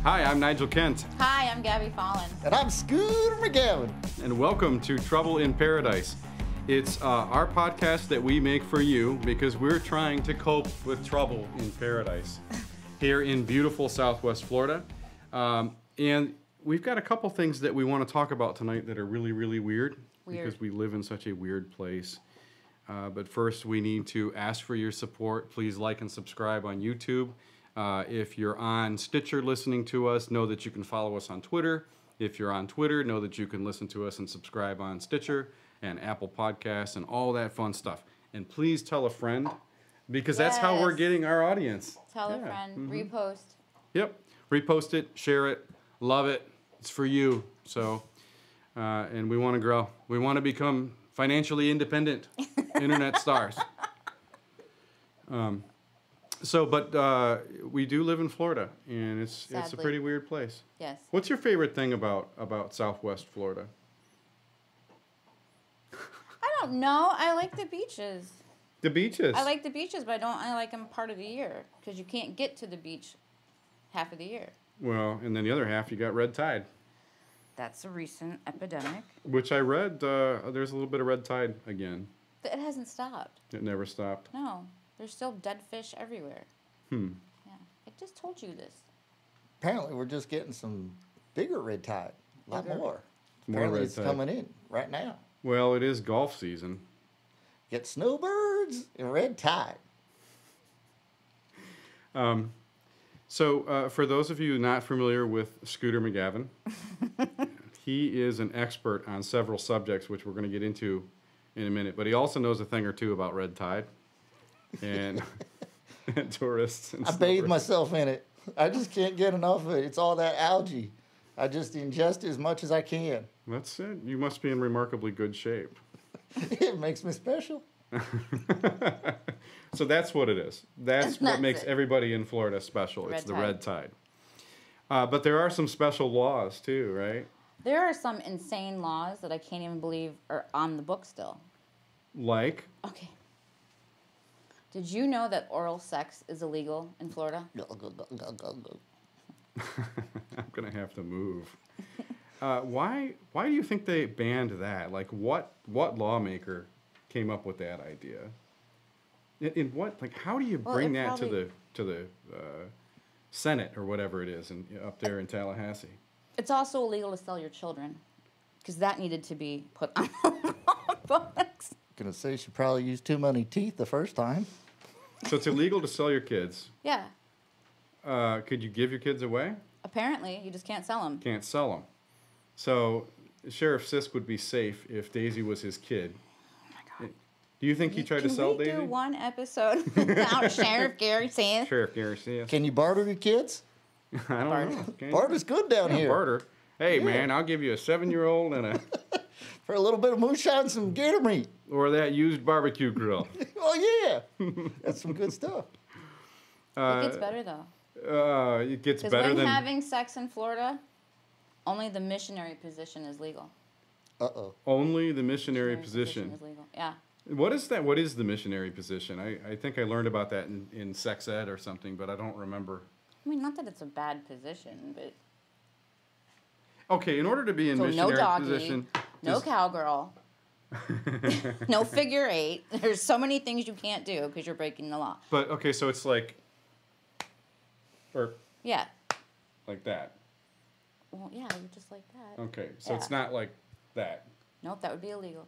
Hi, I'm Nigel Kent. Hi, I'm Gabby Fallon. And I'm Scooter McGowan. And welcome to Trouble in Paradise. It's our podcast that we make for you because we're trying to cope with trouble in paradise here in beautiful Southwest Florida. And we've got a couple things that we want to talk about tonight that are really, really weird. Because we live in such a weird place. But first, we need to ask for your support. Please like and subscribe on YouTube. If you're on Stitcher listening to us, know that you can follow us on Twitter. If you're on Twitter, know that you can listen to us and subscribe on Stitcher and Apple Podcasts and all that fun stuff. And please tell a friend, because that's how we're getting our audience. Tell a friend. Mm-hmm. Repost. Yep. Repost it. Share it. Love it. It's for you. So, and we want to grow. We want to become financially independent internet stars. But we do live in Florida, and it's a pretty weird place. Yes. What's your favorite thing about Southwest Florida? I don't know. I like the beaches. The beaches? I like the beaches, but I like them part of the year because you can't get to the beach half of the year. Well, and then the other half, you got red tide. That's a recent epidemic. Which I read, there's a little bit of red tide again. It hasn't stopped. It never stopped. No. There's still dead fish everywhere. Yeah. I just told you this. Apparently, we're just getting some bigger red tide. A lot more. Apparently, it's coming in right now. Well, it is golf season. Get snowbirds and red tide. So, for those of you not familiar with Scooter McGavin, he is an expert on several subjects, which we're going to get into in a minute. But he also knows a thing or two about red tide and tourists. And I bathe myself in it. I just can't get enough of it. It's all that algae. I just ingest as much as I can. That's it. You must be in remarkably good shape. It makes me special. So that's what it is. That's what makes everybody in Florida special. It's the red tide. But there are some special laws too, right? There are some insane laws that I can't even believe are on the book still. Like? Okay. Did you know that oral sex is illegal in Florida? I'm going to have to move. Why do you think they banned that? Like, what lawmaker came up with that idea? In what, like, how do you bring that to the Senate or whatever it is up there in Tallahassee? It's also illegal to sell your children, because that needed to be put on books. Gonna say she probably used too many teeth the first time. So it's illegal to sell your kids. Yeah. Could you give your kids away? Apparently, you just can't sell them. Can't sell them. So Sheriff Sisk would be safe if Daisy was his kid. Oh my God. Do you think he tried to sell Daisy? Can we do one episode without Sheriff Gary Sisk? Sheriff Gary Sisk. Can you barter your kids? I don't know. Barter's good down here. Barter. Hey, man, I'll give you a 7-year-old and a... For a little bit of moonshine and some gator meat. Or that used barbecue grill. Oh, yeah. That's some good stuff. It gets better, though. It gets better when than... having sex in Florida, only the missionary position is legal. Uh-oh. Only the missionary position is legal. Yeah. What is that? What is the missionary position? I think I learned about that in sex ed or something, but I don't remember. I mean, not that it's a bad position, but... Okay, in order to be in missionary position... No cowgirl. No figure 8. There's so many things you can't do because you're breaking the law. But, okay, so it's like... Or... Yeah. Like that. Well, yeah, you're just like that. Okay, so it's not like that. Nope, that would be illegal.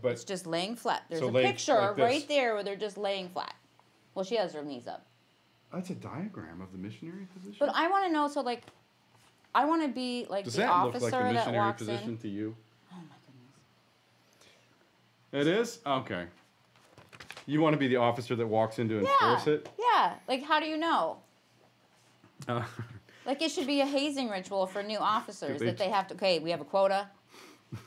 But it's just laying flat. There's so a picture like right there where they're just laying flat. Well, she has her knees up. That's a diagram of the missionary position? But I want to know, so, like, I want to be, like, the officer that walks in. Does that look like the missionary position to you? Oh, my goodness. It is? Okay. You want to be the officer that walks in to enforce it? Yeah. Like, how do you know? Like, it should be a hazing ritual for new officers that they have to, okay, we have a quota.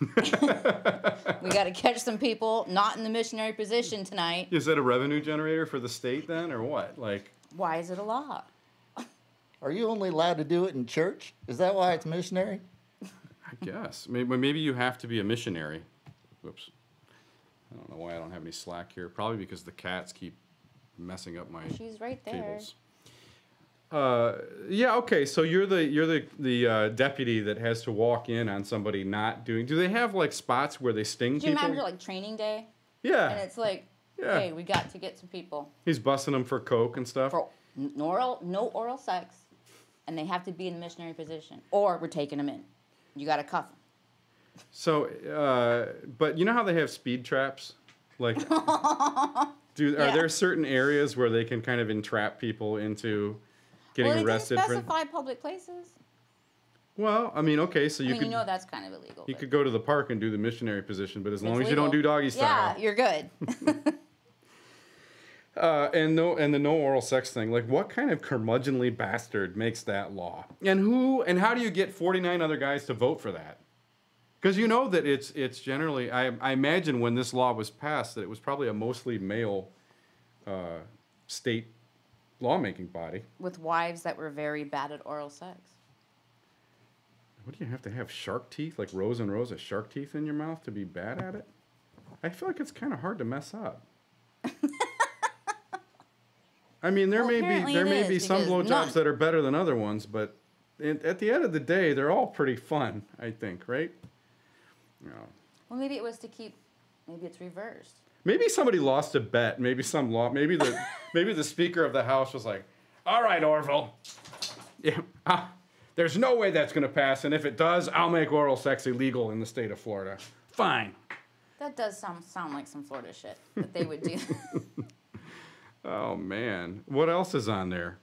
We got to catch some people not in the missionary position tonight. Is that a revenue generator for the state then, or what? Like, why is it a law? Are you only allowed to do it in church? Is that why it's missionary? I guess. Maybe you have to be a missionary. Whoops. I don't know why I don't have any slack here. Probably because the cats keep messing up my She's right there. cables. Yeah, okay. So you're the deputy that has to walk in on somebody not doing. Do they have like spots where they sting Do you people? remember like training day? Yeah. And it's like, Yeah. hey, we got to get some people He's busting them for coke and stuff. for no oral sex, and they have to be in the missionary position, or we're taking them in. You got to cuff them. So, but you know how they have speed traps? Like, are there certain areas where they can kind of entrap people into getting arrested? Well, they didn't specify public places. Well, I mean, okay, so You know that's kind of illegal. You could go to the park and do the missionary position, but as long as legal. you don't do doggy style. Yeah, you're good. And the no oral sex thing. Like, what kind of curmudgeonly bastard makes that law? And how do you get 49 other guys to vote for that? Because you know that it's generally, I imagine when this law was passed that it was probably a mostly male state lawmaking body. With wives that were very bad at oral sex. What do you have to have, shark teeth? Like rows and rows of shark teeth in your mouth to be bad at it? I feel like it's kind of hard to mess up. I mean, there may be some blowjobs that are better than other ones, but at the end of the day, they're all pretty fun, I think, right? No. Well, maybe it was to keep. Maybe it's reversed. Maybe somebody lost a bet. Maybe maybe the Speaker of the House was like, "All right, Orville, yeah, there's no way that's going to pass, and if it does, I'll make oral sex illegal in the state of Florida. Fine." That does sound like some Florida shit that they would do. Oh man, what else is on there?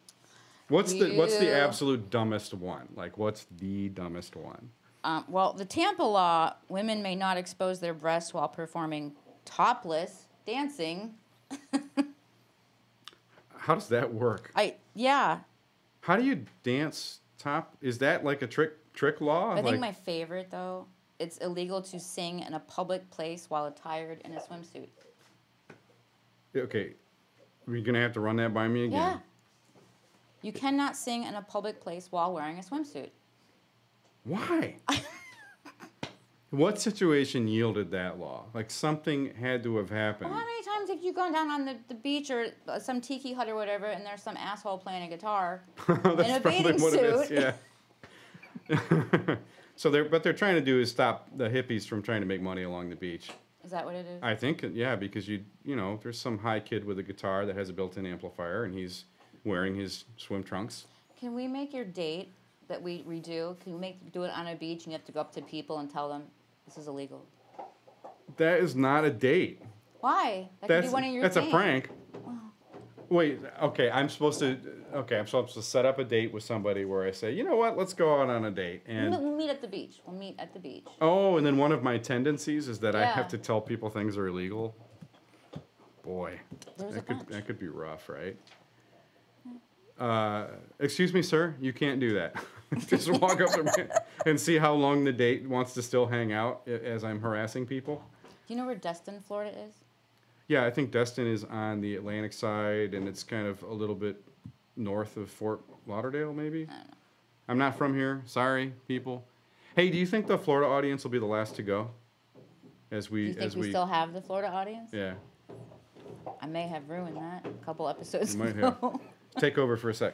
What's the absolute dumbest one? Like, what's the dumbest one? Well, the Tampa law: women may not expose their breasts while performing topless dancing. How does that work? Yeah. How do you dance top? Is that like a trick law? I think my favorite though, it's illegal to sing in a public place while attired in a swimsuit. Okay, you're gonna have to run that by me again. Yeah. You cannot sing in a public place while wearing a swimsuit. Why? What situation yielded that law? Like something had to have happened. Well, how many times have you gone down on the beach or some tiki hut or whatever, and there's some asshole playing a guitar in a bathing suit? It is, yeah. So what they're trying to do is stop the hippies from trying to make money along the beach. Is that what it is? I think, yeah, because you know, there's some high kid with a guitar that has a built-in amplifier, and he's wearing his swim trunks. Can we make your date that we redo? Can we do it on a beach, and you have to go up to people and tell them this is illegal? That is not a date. Why? That could be one of your That's things. a prank. Wait, okay, I'm supposed to set up a date with somebody where I say, you know what, let's go out on a date. And we'll meet at the beach. We'll meet at the beach. Oh, and then one of my tendencies is that I have to tell people things are illegal. Boy, that could be rough, right? Excuse me, sir, you can't do that. Just walk up to me and see how long the date wants to still hang out as I'm harassing people. Do you know where Destin, Florida is? Yeah, I think Destin is on the Atlantic side, and it's kind of a little bit north of Fort Lauderdale, maybe? I don't know. I'm not from here. Sorry, people. Hey, do you think the Florida audience will be the last to go? Do you think we still have the Florida audience? Yeah. I may have ruined that a couple episodes You might ago. have. Take over for a sec.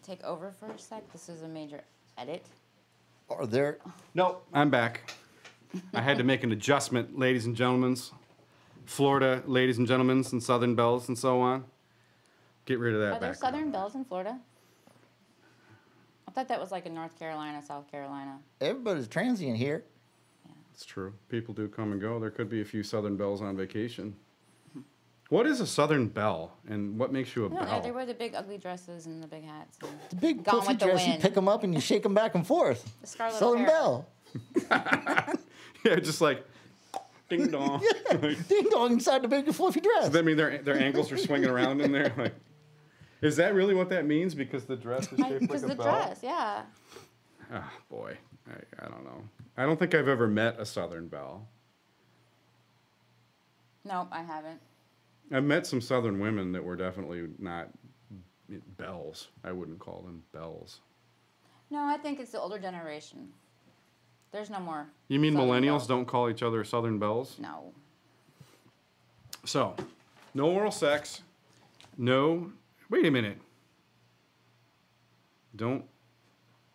Take over for a sec? This is a major edit. Are there? Nope. I'm back. I had to make an adjustment, ladies and gentlemen. Florida, ladies and gentlemen, and Southern belles and so on. Get rid of that. Are there Southern belles in Florida? I thought that was like in North Carolina, South Carolina. Everybody's transient here. Yeah. It's true. People do come and go. There could be a few Southern belles on vacation. What is a Southern belle, and what makes you a belle? They wear the big ugly dresses and the big hats. And The big Gone puffy with the dress, you wind. pick them up and you shake them back and forth. The Scarlet Southern O'Hara. Belle. Yeah, just like ding dong. Ding dong inside the big fluffy dress. Does that mean their ankles are swinging around in there? Like, is that really what that means? Because the dress is shaped like a Because bell? the dress, yeah. Ah, boy. I don't know. I don't think I've ever met a Southern belle. No, I haven't. I've met some Southern women that were definitely not belles. I wouldn't call them belles. No, I think it's the older generation. There's no more. You mean Southern millennials belles. don't call each other Southern belles? No. So, no oral sex. No. Wait a minute. don't.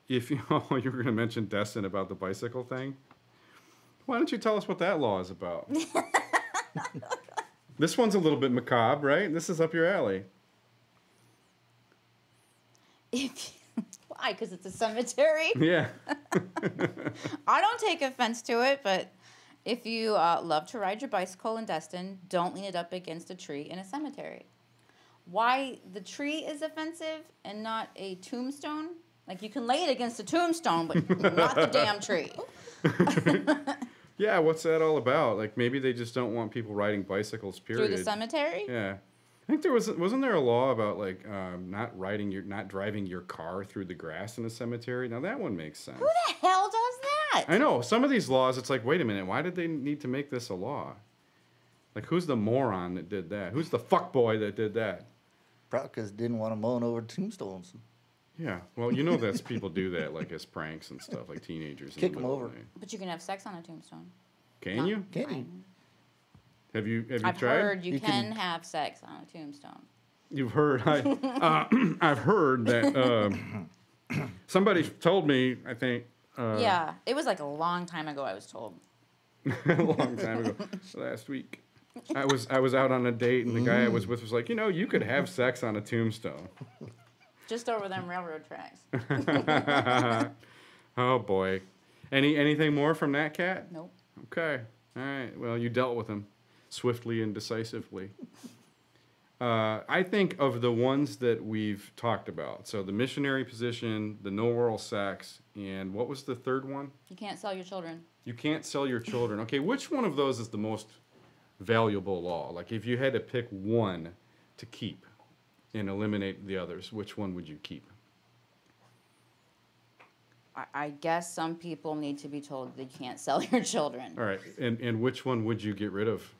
If you you were going to mention Destin about the bicycle thing, why don't you tell us what that law is about? This one's a little bit macabre, right? This is up your alley. Why? Because it's a cemetery? Yeah. I don't take offense to it, but if you love to ride your bicycle in Destin, don't lean it up against a tree in a cemetery. Why the tree is offensive and not a tombstone? Like, you can lay it against a tombstone, but not the damn tree. Yeah, what's that all about? Like, maybe they just don't want people riding bicycles, period. Through the cemetery? Yeah. I think there wasn't there a law about, like, not driving your car through the grass in a cemetery? Now, that one makes sense. Who the hell does that? I know. Some of these laws, it's like, wait a minute, why did they need to make this a law? Like, who's the moron that did that? Who's the fuckboy that did that? Probably because didn't want to moan over tombstones. Yeah, well, you know that's people do that, like, as pranks and stuff, like teenagers. Kick 'em over. But you can have sex on a tombstone. Can you? Can you? Have you I've tried? heard you can have sex on a tombstone. You've heard. I've heard that somebody told me, I think. Yeah, it was like a long time ago, I was told. A long time ago, last week. I was out on a date, and the guy I was with was like, you could have sex on a tombstone. Just over them railroad tracks. Oh boy. Anything more from that cat? Nope. Okay. All right. Well, you dealt with him swiftly and decisively. I think of the ones that we've talked about. So the missionary position, the no oral sex, and what was the third one? You can't sell your children. You can't sell your children. Okay, which one of those is the most valuable law? Like, if you had to pick one to keep and eliminate the others, which one would you keep? I guess some people need to be told they can't sell your children. All right, and which one would you get rid of?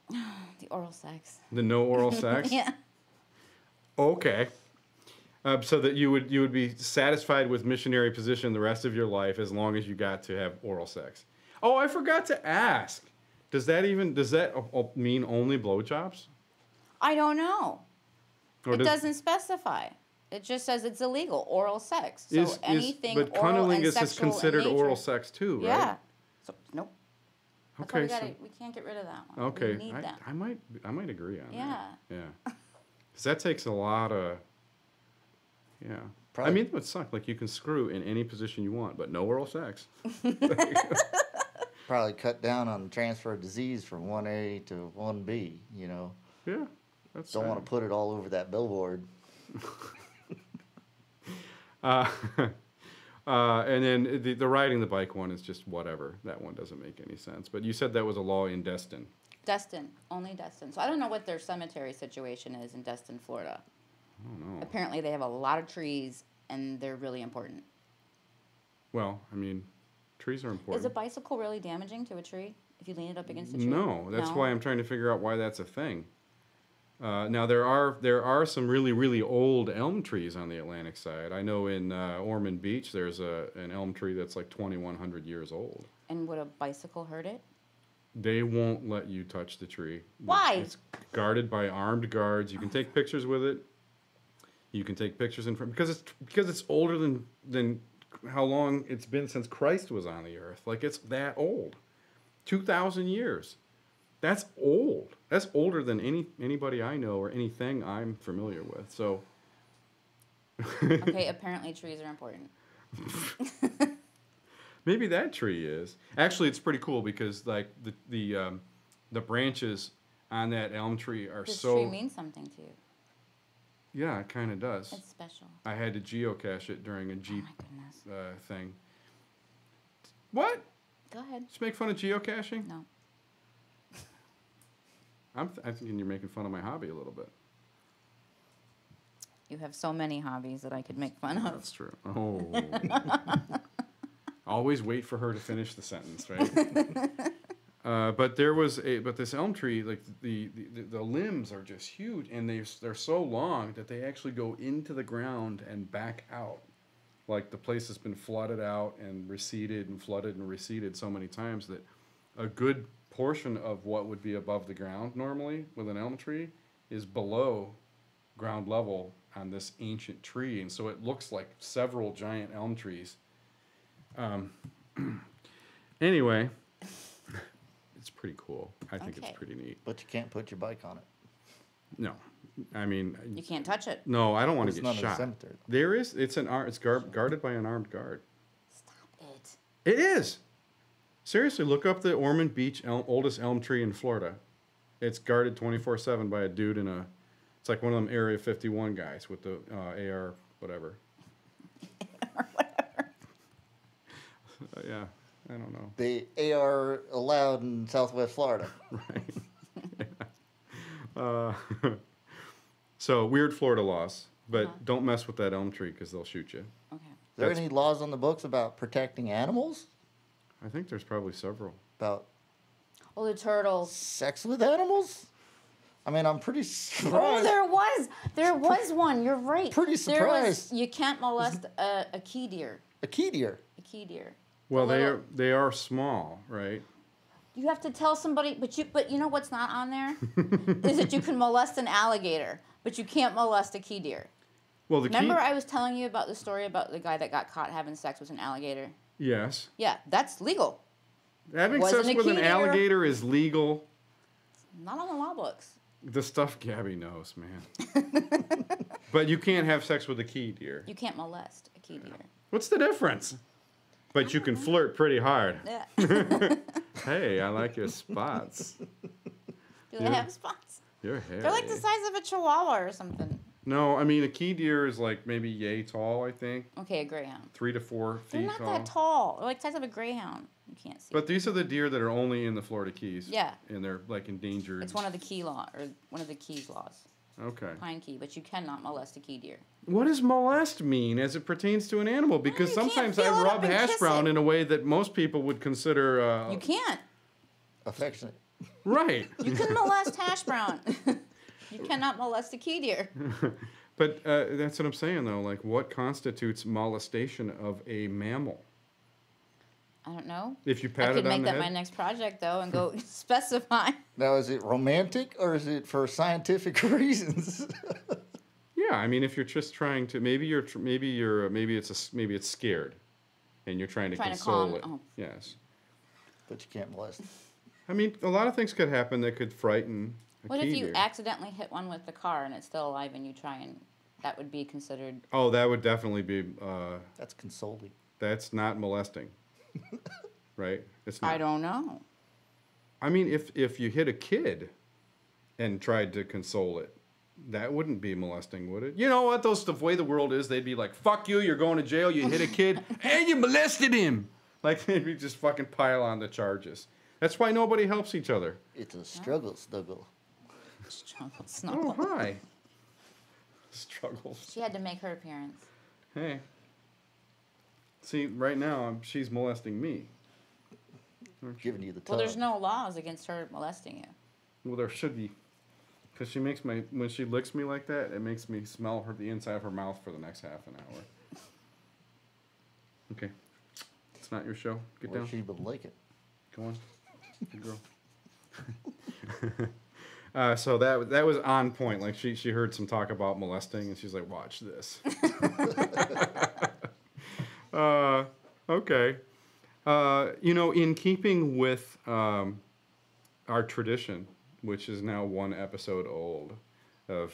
The oral sex. The no oral sex? Yeah. Okay. So that you would be satisfied with missionary position the rest of your life as long as you got to have oral sex. Oh, I forgot to ask. Does that mean only blowjobs? I don't know. Or It doesn't specify. It just says it's illegal, oral sex. So anything but oral and cunnilingus sexual is considered in nature. oral sex too, right? Yeah. So nope. That's why Okay, we can't get rid of that one. okay. We need that. I might agree on Yeah. that. Yeah. Because that takes a lot of. Yeah. Probably. I mean, it would suck. Like, you can screw in any position you want, but no oral sex. Probably cut down on the transfer of disease from 1A to 1B, Yeah. That's Don't want to put it all over that billboard. And then the riding the bike one is just whatever. That one doesn't make any sense. But you said that was a law in Destin. Destin, only Destin. So I don't know what their cemetery situation is in Destin, Florida. I don't know. Apparently they have a lot of trees and they're really important. Well, I mean, trees are important. Is a bicycle really damaging to a tree if you lean it up against a tree? No, that's why I'm trying to figure out why that's a thing. Now there are some really, really old elm trees on the Atlantic side. I know in Ormond Beach there's an elm tree that's like 2,100 years old. And would a bicycle hurt it? They won't let you touch the tree. Why? It's guarded by armed guards. You can take pictures with it. You can take pictures in front because it's older than how long it's been since Christ was on the earth. Like, it's that old. 2,000 years. That's old. That's older than anybody I know or anything I'm familiar with. So Okay, apparently trees are important. maybe that tree is. Actually, it's pretty cool because like the branches on that elm tree are This so tree means something to you. Yeah, it kind of does. It's special. I had to geocache it during a Jeep Oh my goodness. thing. What? Go ahead. Just make fun of geocaching? No. I'm thinking you're making fun of my hobby a little bit. You have so many hobbies that I could make fun of. That's true. Oh. Always wait for her to finish the sentence, right? But this elm tree, like the limbs are just huge, and they're so long that they actually go into the ground and back out. Like, the place has been flooded out and receded and flooded and receded so many times that a good portion of what would be above the ground normally with an elm tree is below ground level on this ancient tree, and so it looks like several giant elm trees. Anyway, it's pretty cool. I think it's Okay. pretty neat. But you can't put your bike on it. No, I mean, You can't touch it. no, I don't want It's to not get a shot. cemetery. There is, it's guarded by an armed guard. Stop it. It is. Seriously, look up the Ormond Beach oldest elm tree in Florida. It's guarded 24/7 by a dude in a. It's like one of them Area 51 guys with the AR whatever. Yeah, I don't know. The AR allowed in Southwest Florida. Right. So weird Florida laws, but don't mess with that elm tree because they'll shoot you. Okay. Is there any laws on the books about protecting animals? I think there's probably several. About Oh, the turtles. sex with animals? I mean, I'm pretty Oh, surprised. there was one. You're right. Pretty There was, surprised. you can't molest a key deer. A key deer. A key deer. Well, little- they are small, right? You have to tell somebody, but you know what's not on there is that you can molest an alligator, but you can't molest a key deer. Well, the Remember, key. I was telling you about the story about the guy that got caught having sex with an alligator. Yes, Yeah, that's legal. having Wasn't sex a with an key deer. alligator is legal. Not on the law books. The stuff Gabby knows, man. But you can't have sex with a key deer. You can't molest a key deer. What's the difference? But you can flirt pretty hard. Yeah. Hey, I like your spots. Do Yeah. they have spots? Your hair. They're like the size of a chihuahua or something. No, I mean a key deer is like maybe yay tall. I think Okay, a greyhound. 3 to 4 feet They're not tall. that tall. They're like the size of a greyhound. You can't see. But these are the deer that are only in the Florida Keys. Yeah. And they're like endangered. It's one of the key law or one of the keys laws. Okay. Pine key, but you cannot molest a key deer. What does molest mean as it pertains to an animal? Because you can't sometimes feel I it rub up and hash kiss brown it. in a way that most people would consider. You can't. Affectionate. Right. You can molest hash brown. You cannot molest a key deer. But that's what I'm saying, though. Like, what constitutes molestation of a mammal? I don't know. If you I pat could it on make the that my head? next project though and go specify. Now, is it romantic or is it for scientific reasons? Yeah, I mean, if you're just trying to, maybe it's scared, and you're trying to Trying to console calm- it. oh. Yes. But you can't molest. I mean, a lot of things could happen that could frighten a What key if you deer. accidentally hit one with the car and it's still alive and you try and that would be considered Oh, that would definitely be. That's consoling. That's not molesting. Right? It's not. I don't know. I mean, if you hit a kid and tried to console it, that wouldn't be molesting, would it? You know what? The way the world is, they'd be like, "Fuck you! You're going to jail. You hit a kid and you molested him." Like they'd be just fucking pile on the charges. That's why nobody helps each other. It's a struggle, snuggle. Struggle, Oh, snuggle. hi. Struggles. She had to make her appearance. Hey. See, right now she's molesting me. Giving you the Well, tongue. there's no laws against her molesting you. Well, there should be, because she makes when she licks me like that, it makes me smell the inside of her mouth for the next half an hour. Okay, it's not your show. Get Well, down. she would like it. Go on, good girl. So that was on point. Like she heard some talk about molesting, and she's like, "Watch this." Okay. In keeping with our tradition, which is now one episode old, of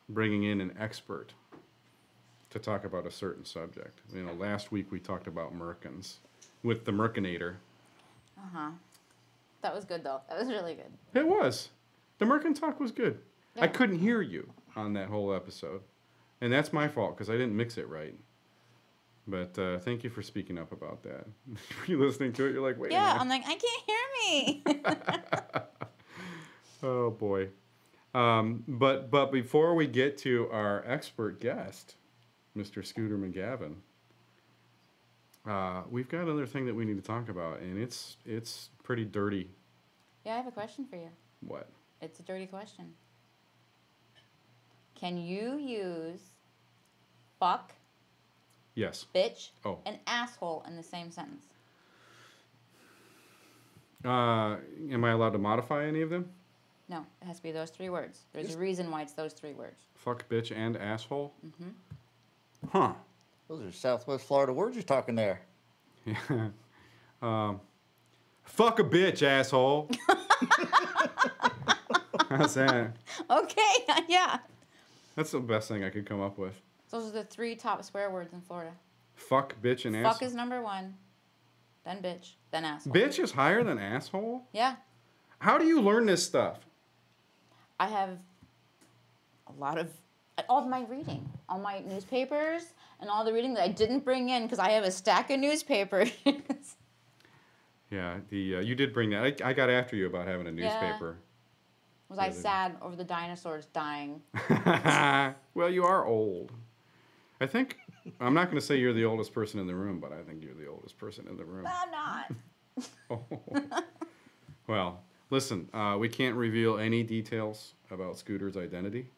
bringing in an expert to talk about a certain subject. Last week we talked about merkins with the Merkinator. That was good though. That was really good. It was. The Merkin talk was good. I Yeah. couldn't hear you on that whole episode. And that's my fault because I didn't mix it right. But thank you for speaking up about that. Were you listening to it? You're like, wait a Yeah, minute. I'm like, I can't hear me. Oh, boy. But before we get to our expert guest, Mr. Scooter McGavin, we've got another thing that we need to talk about, and it's pretty dirty. Yeah, I have a question for you. What? It's a dirty question. Can you use fuck, Yes. bitch, Oh. and asshole in the same sentence? Am I allowed to modify any of them? No, it has to be those 3 words. There's a reason why it's those 3 words. Fuck, bitch, and asshole? Mm-hmm. Huh. Those are Southwest Florida words you're talking there. Yeah. Fuck a bitch, asshole. How's that? Okay, yeah. That's the best thing I could come up with. Those are the 3 top swear words in Florida. Fuck, bitch, and asshole. Fuck is number 1, then bitch, then asshole. Bitch is higher than asshole? Yeah. How do you learn this stuff? I have a lot of all of my reading, all my newspapers, and all the reading that I didn't bring in because I have a stack of newspapers. Yeah, you did bring that. I got after you about having a newspaper. Was I sad over the dinosaurs dying? Well, you are old. I think, I'm not going to say you're the oldest person in the room, but I think you're the oldest person in the room. I'm not. Oh. Well, listen, we can't reveal any details about Scooter's identity,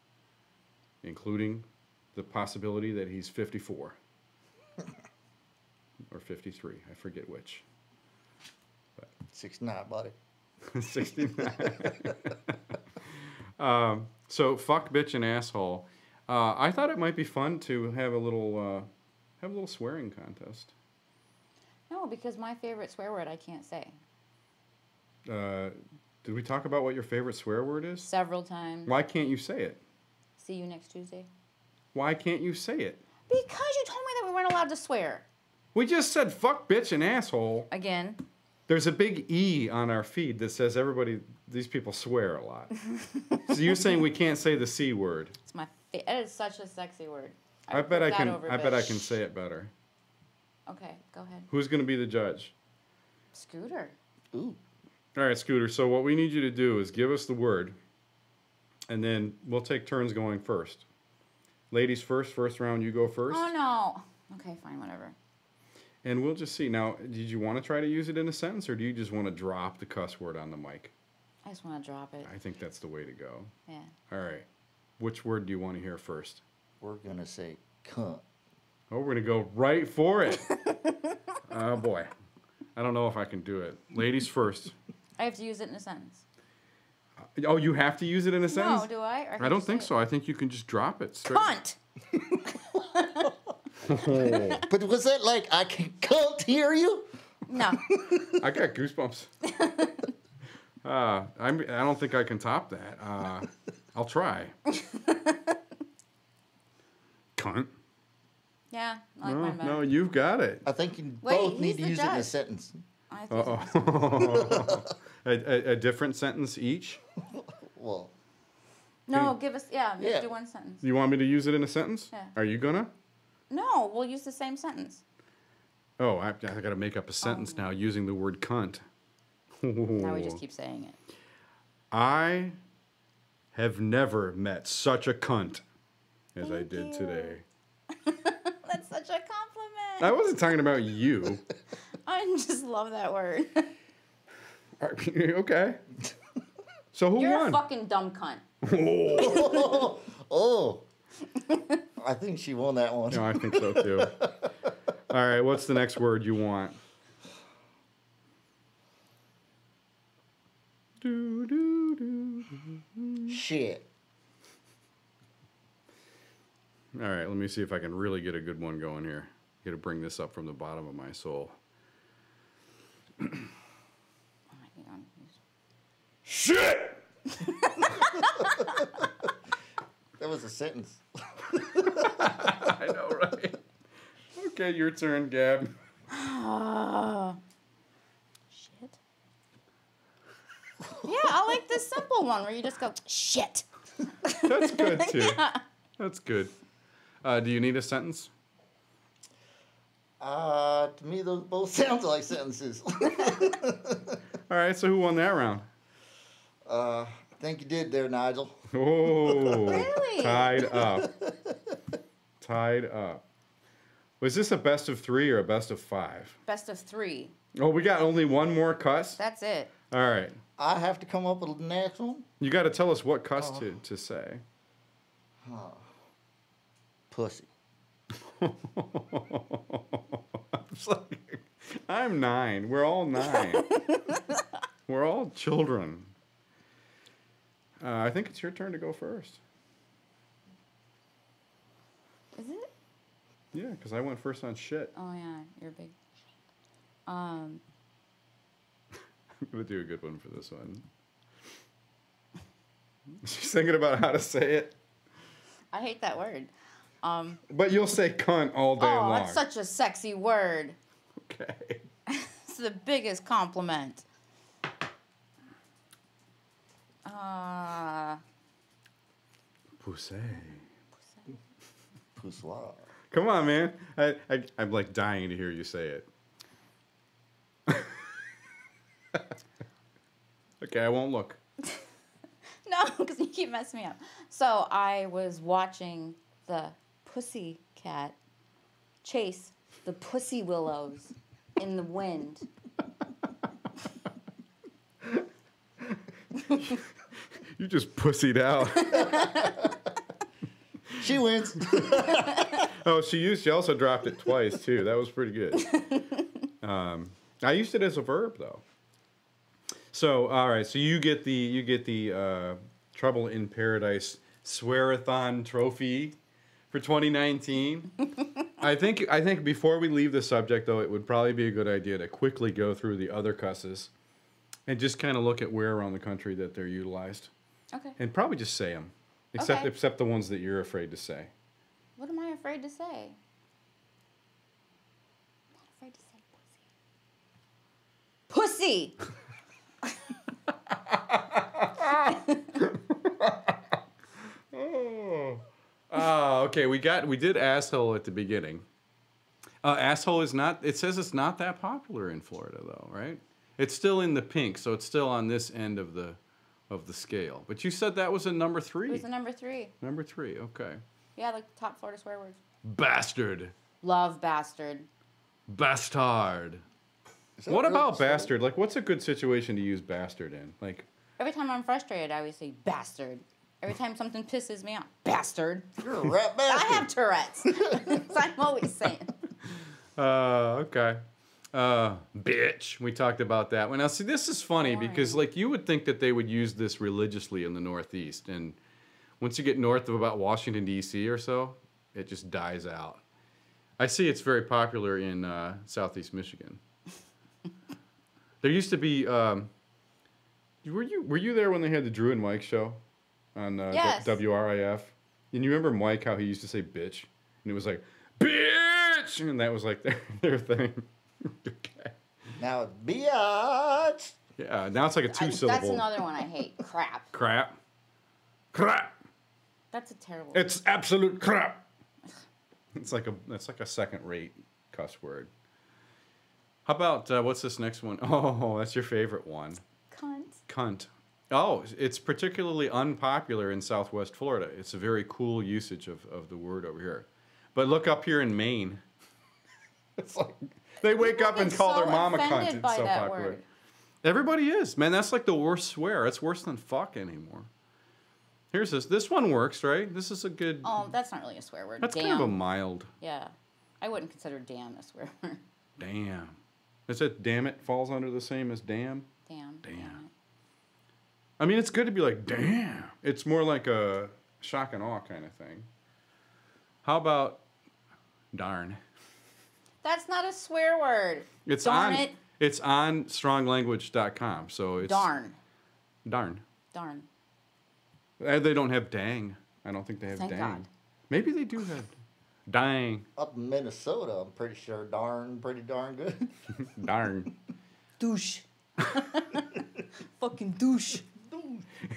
including the possibility that he's 54 or 53. I forget which. 69, buddy. 69. So fuck, bitch, and asshole. I thought it might be fun to have a little swearing contest. No, because my favorite swear word I can't say. Did we talk about what your favorite swear word is? Several times. Why can't you say it? See you next Tuesday. Why can't you say it? Because you told me that we weren't allowed to swear. We just said fuck, bitch, and asshole. Again. There's a big E on our feed that says these people swear a lot. So you're saying we can't say the C word? It's it is such a sexy word. I bet I can say it better. Okay, go ahead. Who's going to be the judge? Scooter. Ooh. All right, Scooter. So what we need you to do is give us the word, and then we'll take turns going first. Ladies first. First round, you go first. Oh, no. Okay, fine, whatever. And we'll just see. Now, did you want to try to use it in a sentence, or do you just want to drop the cuss word on the mic? I just want to drop it. I think that's the way to go. Yeah. All right. Which word do you want to hear first? We're going to say cunt. Oh, we're going to go right for it. Oh, boy. I don't know if I can do it. Ladies first. I have to use it in a sentence. Oh, you have to use it in a sentence? No, do I? Or I don't think so. I think you can just drop it straight. Cunt! But was that like, I can't hear you? No. I got goosebumps. I don't think I can top that. I'll try. Cunt. Yeah, I like mine better. No, you've got it. I think you Wait, both need he's to the use it in a judge. sentence. I have to use it. A different sentence each? Well, No, give us, Yeah. do one sentence. You want me to use it in a sentence? Yeah. Are you gonna? No, we'll use the same sentence. Oh, I got to make up a sentence now using the word cunt. Now we just keep saying it. I have never met such a cunt as I Thank did you. today. That's such a compliment. I wasn't talking about you. I just love that word. Okay. So who You're won? a fucking dumb cunt. oh. I think she won that one. No, I think so too. All right, what's the next word you want? Shit. All right, let me see if I can really get a good one going here. Got to bring this up from the bottom of my soul. Shit! That was a sentence. I know, right? Okay, your turn, Gab. Shit. Yeah, I like the simple one where you just go, shit. That's good, too. Yeah. That's good. Do you need a sentence? To me, those both sound like sentences. All right, so who won that round? I think you did there, Nigel. Oh, Really? tied up. Tied up. Was this a best of 3 or a best of 5? Best of 3. Oh, we got only one more cuss? That's it. All right. I have to come up with the next one. You got to tell us what cuss to say. Pussy. I'm 9. We're all 9. We're all children. I think it's your turn to go first. Is it? Yeah, because I went first on shit. Oh yeah, you're big. I'm gonna do a good one for this one. She's thinking about how to say it. I hate that word. But you'll say cunt all day long. Oh, it's such a sexy word. Okay. It's the biggest compliment. Pussy. Poussoir. Come on, man. I'm like dying to hear you say it. Okay, I won't look. No, because you keep messing me up. So I was watching the pussy cat chase the pussy willows in the wind. You just pussied out. She wins. Oh, she also dropped it twice too. That was pretty good. I used it as a verb though. So all right, so you get the Trouble in Paradise Swearathon trophy for 2019. I think before we leave the subject though, it would probably be a good idea to quickly go through the other cusses and just kind of look at where around the country that they're utilized. Okay. And probably just say them, except Okay. except the ones that you're afraid to say. What am I afraid to say? I'm not afraid to say pussy. Pussy! Oh, okay. We did asshole at the beginning. Asshole is not. It says it's not that popular in Florida, though, right? It's still in the pink, so it's still on this end of the scale. But you said that was a number 3. It was the number 3. Number 3. Okay. Yeah, the top Florida swear words. Bastard. Love bastard. Bastard. Is that What really about the same? bastard? Like, what's a good situation to use bastard in? Like, Every time I'm frustrated, I always say bastard. Every time something pisses me off, bastard. You're a rat I bastard. have Tourette's. So I'm always saying. okay. Bitch. We talked about that one. Now, see, this is funny because, like, you would think that they would use this religiously in the Northeast. And once you get north of about Washington, D.C. or so, it just dies out. I see it's very popular in Southeast Michigan. There used to be... were you there when they had the Drew and Mike show on Yes. WRIF? And you remember Mike, how he used to say bitch? And it was like, bitch! And that was like their thing. Okay. Now it's biatch. Yeah, now it's like a 2-syllable. That's another one I hate. Crap. Crap. Crap. That's a terrible It's absolute crap. That's like a second-rate cuss word. How about, what's this next one? Oh, that's your favorite one. cunt. Cunt. Oh, it's particularly unpopular in Southwest Florida. It's a very cool usage of the word over here. But look up here in Maine. It's like they wake up and call their mama cunt. offended It's by so that popular. word. Everybody is. Man, that's like the worst swear. It's worse than fuck anymore. Here's this. This one works, right? This is a good... Oh, that's not really a swear word. That's Damn. kind of a mild... Yeah. I wouldn't consider damn a swear word. Damn. Is it damn it falls under the same as damn? Damn. Damn. I mean, it's good to be like, damn. It's more like a shock and awe kind of thing. How about darn? That's not a swear word. It's Darn on, it. It's on stronglanguage.com, so it's... Darn. Darn. Darn. They don't have dang. I don't think they have Thank dang. God. Maybe they do have dang. Up in Minnesota, I'm pretty sure pretty darn good. Darn. Douche. Fucking douche.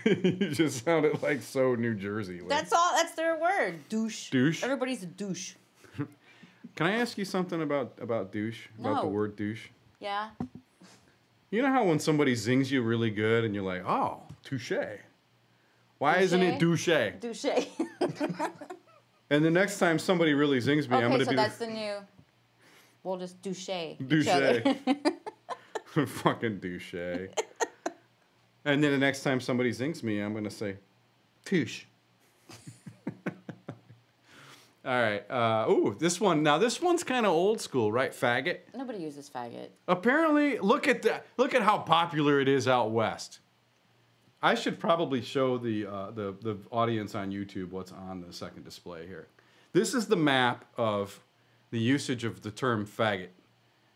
You just sounded like so New Jersey. Like. That's all. That's their word. Douche. Douche? Everybody's a douche. Can I ask you something about douche? About the No. word douche? Yeah. You know how when somebody zings you really good and you're like, oh, touche. Why isn't it douche? Douche. And the next time somebody really zings me, I'm Okay, going to so be that's the new. We'll just douche. douche. Each other. Fucking douche. And then the next time somebody zings me, I'm going to say, touche. All right. Ooh, this one. Now, this one's kind of old school, right? Faggot. Nobody uses faggot. Apparently, look at how popular it is out west. I should probably show the audience on YouTube what's on the second display here. This is the map of the usage of the term faggot,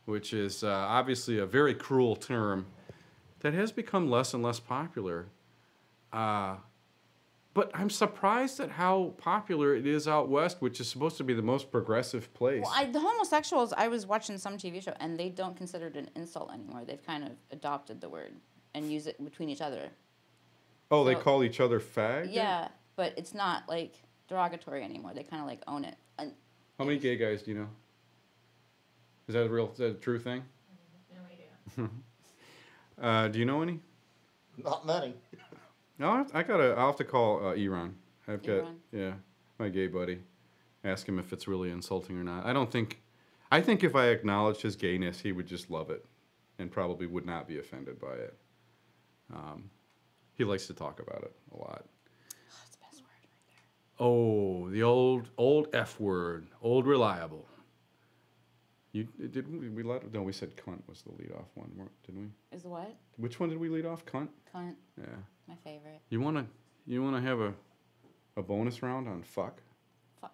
which is obviously a very cruel term that has become less and less popular. But I'm surprised at how popular it is out west, which is supposed to be the most progressive place. Well, the homosexuals, I was watching some TV show, and they don't consider it an insult anymore. They've kind of adopted the word and use it between each other. Oh, so, they call each other fag? Yeah, but it's not, like, derogatory anymore. They kind of, like, own it. And how many gay guys do you know? Is that a true thing? No idea. Do you know any? Not many. No, I'll have to call Iran. Yeah, my gay buddy. Ask him if it's really insulting or not. I think if I acknowledged his gayness, he would just love it and probably would not be offended by it. He likes to talk about it a lot. Oh, that's the best word right there. Oh, the old F word, old reliable. We said cunt was the lead off one, didn't we? Is the what? Which one did we lead off? Cunt? Cunt. Yeah. My favorite. You wanna have a bonus round on fuck? Fuck.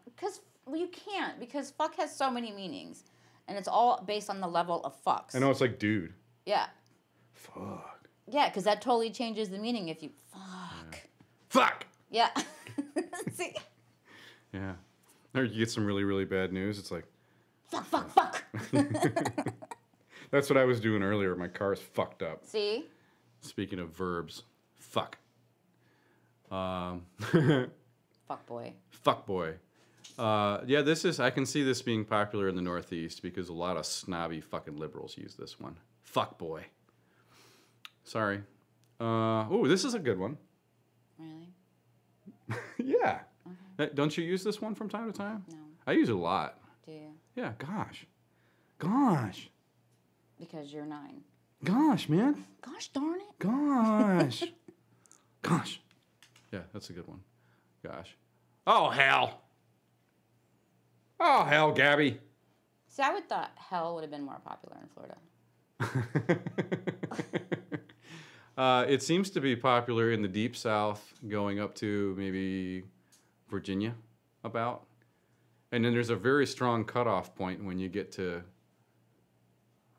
You can't, because fuck has so many meanings. And it's all based on the level of fucks. I know, it's like dude. Yeah. Fuck. Yeah, because that totally changes the meaning if you fuck. Yeah. Fuck! Yeah. See? Yeah. Or you get some really, really bad news. It's like, fuck. That's what I was doing earlier. My car is fucked up. See? Speaking of verbs, fuck. Fuck boy. Fuck boy. Yeah, I can see this being popular in the Northeast because a lot of snobby fucking liberals use this one. Fuck boy. Sorry. This is a good one. Really? Yeah. Okay. Don't you use this one from time to time? No. I use it a lot. Do you? Yeah, gosh. Because you're 9. Gosh, man. Gosh darn it. Gosh. Gosh. Yeah, that's a good one. Gosh. Oh, hell. Oh, hell, Gabby. See, I would thought hell would have been more popular in Florida. It seems to be popular in the deep south, going up to maybe Virginia about. And then there's a very strong cutoff point when you get to,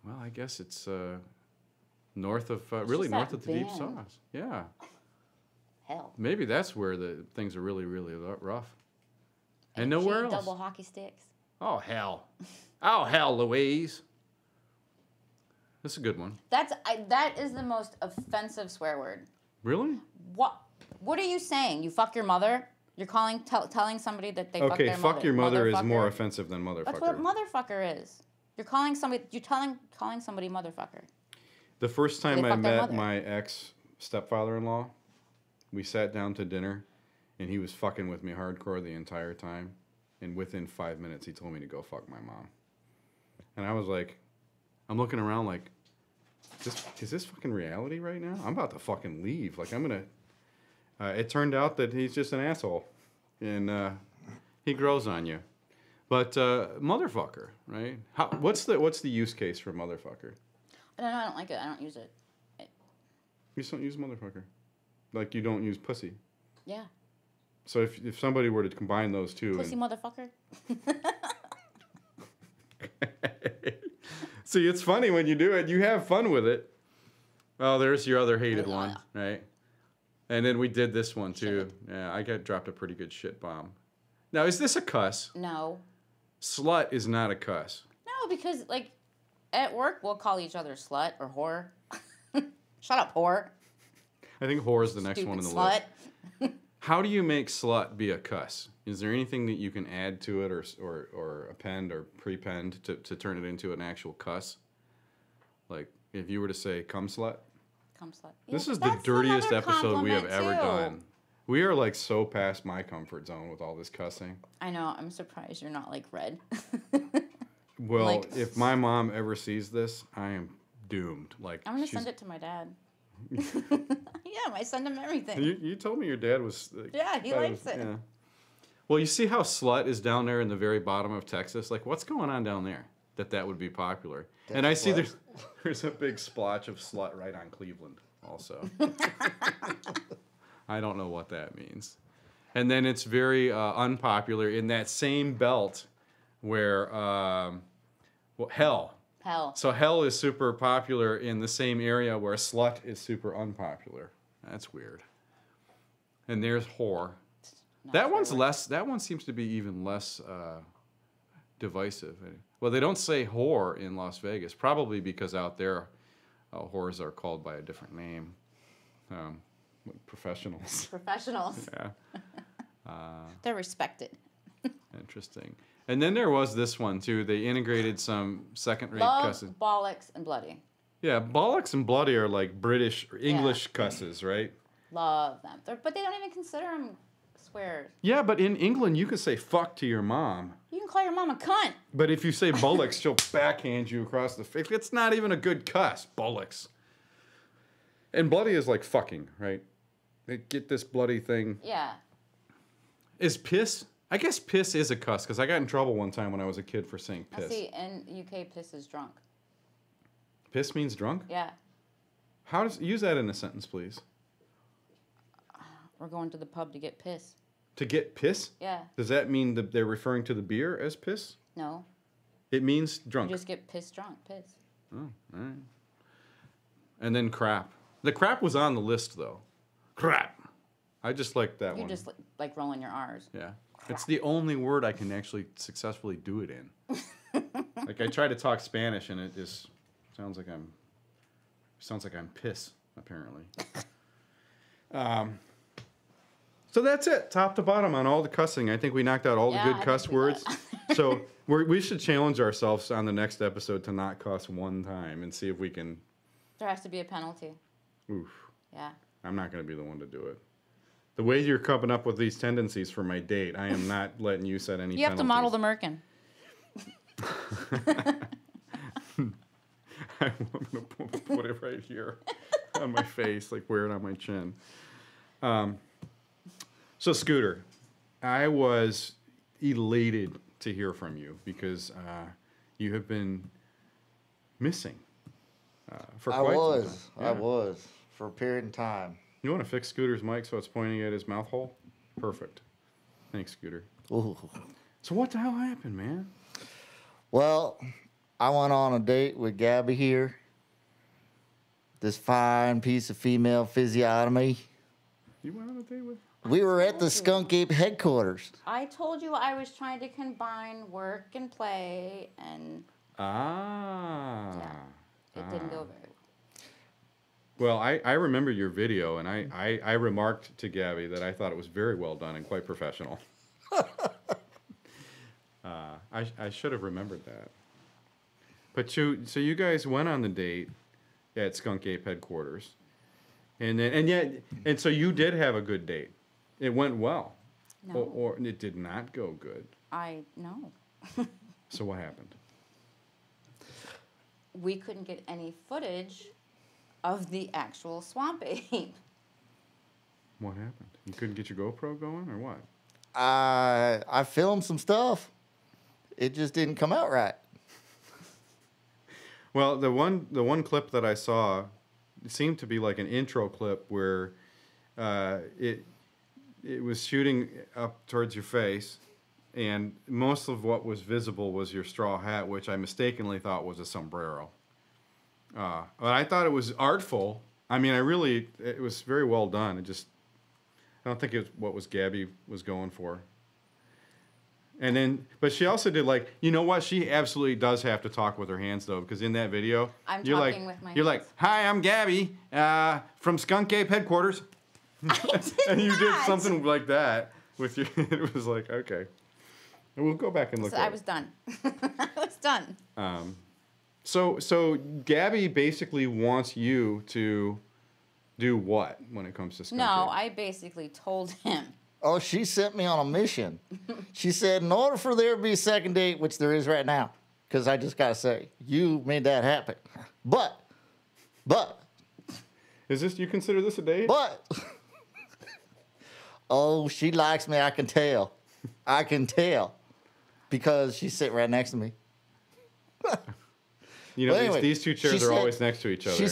well, I guess it's north of the deep south. Yeah. Hell. Maybe that's where the things are really, really rough. And nowhere else. Double hockey sticks. Oh, hell. Oh, hell, Louise. That's a good one. That is the most offensive swear word. Really? What are you saying? You fuck your mother? You're telling somebody that they fuck their mother. Okay, fuck your mother is more offensive than motherfucker. That's what motherfucker is. You're calling somebody motherfucker. The first time I met my ex-stepfather-in-law, we sat down to dinner, and he was fucking with me hardcore the entire time. And within 5 minutes, he told me to go fuck my mom. And I was like, I'm looking around like, is this fucking reality right now? I'm about to fucking leave. Like, I'm going to... it turned out that he's just an asshole. And he grows on you. But motherfucker, right? What's the use case for motherfucker? I don't like it. I don't use it. You just don't use motherfucker? Like you don't use pussy? Yeah. So if somebody were to combine those two... Pussy motherfucker? See, it's funny when you do it. You have fun with it. Oh, there's your other hated one, right? And then we did this one, too. Shit. Yeah, I dropped a pretty good shit bomb. Now, is this a cuss? No. Slut is not a cuss. No, because, like, at work, we'll call each other slut or whore. Shut up, whore. I think whore is the next one on the slut. list. How do you make slut be a cuss? Is there anything that you can add to it or append or prepend to turn it into an actual cuss? Like, if you were to say, come slut? Come slut. This is the dirtiest episode we have ever done. We are, like, so past my comfort zone with all this cussing. I know. I'm surprised you're not, like, red. Well, like, if my mom ever sees this, I am doomed. Like, I'm going to send it to my dad. Yeah, I send him everything. You told me your dad was... Yeah, he likes it. Yeah. Well, you see how slut is down there in the very bottom of Texas? Like, what's going on down there that would be popular? And I see there's a big splotch of slut right on Cleveland. also. I don't know what that means. And then it's very unpopular in that same belt where, hell. Hell. So hell is super popular in the same area where slut is super unpopular. That's weird. And there's whore. That one's less. That one seems to be even less divisive. Well, they don't say whore in Las Vegas, probably because out there, whores are called by a different name. Professionals. Professionals. Yeah. They're respected. Interesting. And then there was this one too. They integrated some second-rate Love, cusses. bollocks, and bloody. Yeah, bollocks and bloody are like British or English cusses, right? Love them. But they don't even consider them swears. Yeah, but in England you can say fuck to your mom. You can call your mom a cunt. But if you say bollocks, she'll backhand you across the face. It's not even a good cuss, bollocks. And bloody is like fucking, right? They get this bloody thing. Yeah. Is piss? I guess piss is a cuss, because I got in trouble one time when I was a kid for saying I piss. see, in UK, piss is drunk. Piss means drunk? Yeah. How does use that in a sentence, please? We're going to the pub to get piss. To get piss? Yeah. Does that mean that they're referring to the beer as piss? No. It means drunk. You just get piss drunk. Piss. Oh, all right. And then crap. The crap was on the list, though. Crap. I just like that You one. just like rolling your R's. Yeah. It's the only word I can actually successfully do it in. Like I try to talk Spanish and it just sounds like I'm piss, apparently. So that's it, top to bottom on all the cussing. I think we knocked out all the good I cuss think we words. So we should challenge ourselves on the next episode to not cuss one time and see if we can. There has to be a penalty. Oof. Yeah. I'm not going to be the one to do it. The way you're coming up with these tendencies for my date, I am not letting you set any. You have to model the merkin. I'm going to put it right here on my face, like wear it on my chin. So, Scooter, I was elated to hear from you because you have been missing for quite some time. I was for a period of time. You want to fix Scooter's mic so it's pointing at his mouth hole? Perfect. Thanks, Scooter. Ooh. So what the hell happened, man? Well, I went on a date with Gabby here. This fine piece of female physiognomy. You went on a date with? We were at the Skunk Ape headquarters. I told you I was trying to combine work and play, and it didn't go very well. Well, I remember your video, and I remarked to Gabby that I thought it was very well done and quite professional. I should have remembered that. But so you guys went on the date at Skunk Ape headquarters, and so you did have a good date. It went well, No. or it did not go good. I know. So what happened? We couldn't get any footage of the actual Swamp Ape. What happened? You couldn't get your GoPro going, or what? I filmed some stuff. It just didn't come out right. Well, the one clip that I saw, it seemed to be like an intro clip where it was shooting up towards your face, and most of what was visible was your straw hat, which I mistakenly thought was a sombrero. But I thought it was artful. I mean, it was very well done. I don't think it was what was Gabby was going for. And then, but she also did you know what? She absolutely does have to talk with her hands though, because in that video, I'm you're talking with my You're hands. like, hi, I'm Gabby from Skunk Ape headquarters. And you did something like that with your. It was like, okay, and we'll go back and look. So I was done. I was done. So Gabby basically wants you to do what when it comes to Skunk No, Ape? I basically told him. Oh, she sent me on a mission. She said, in order for there to be a second date, which there is right now, because I just got to say, you made that happen. But, Is this, you consider this a date? oh, she likes me, I can tell. I can tell. Because she's sitting right next to me. You know, Well, anyway, these two chairs she are said- always next to each other. She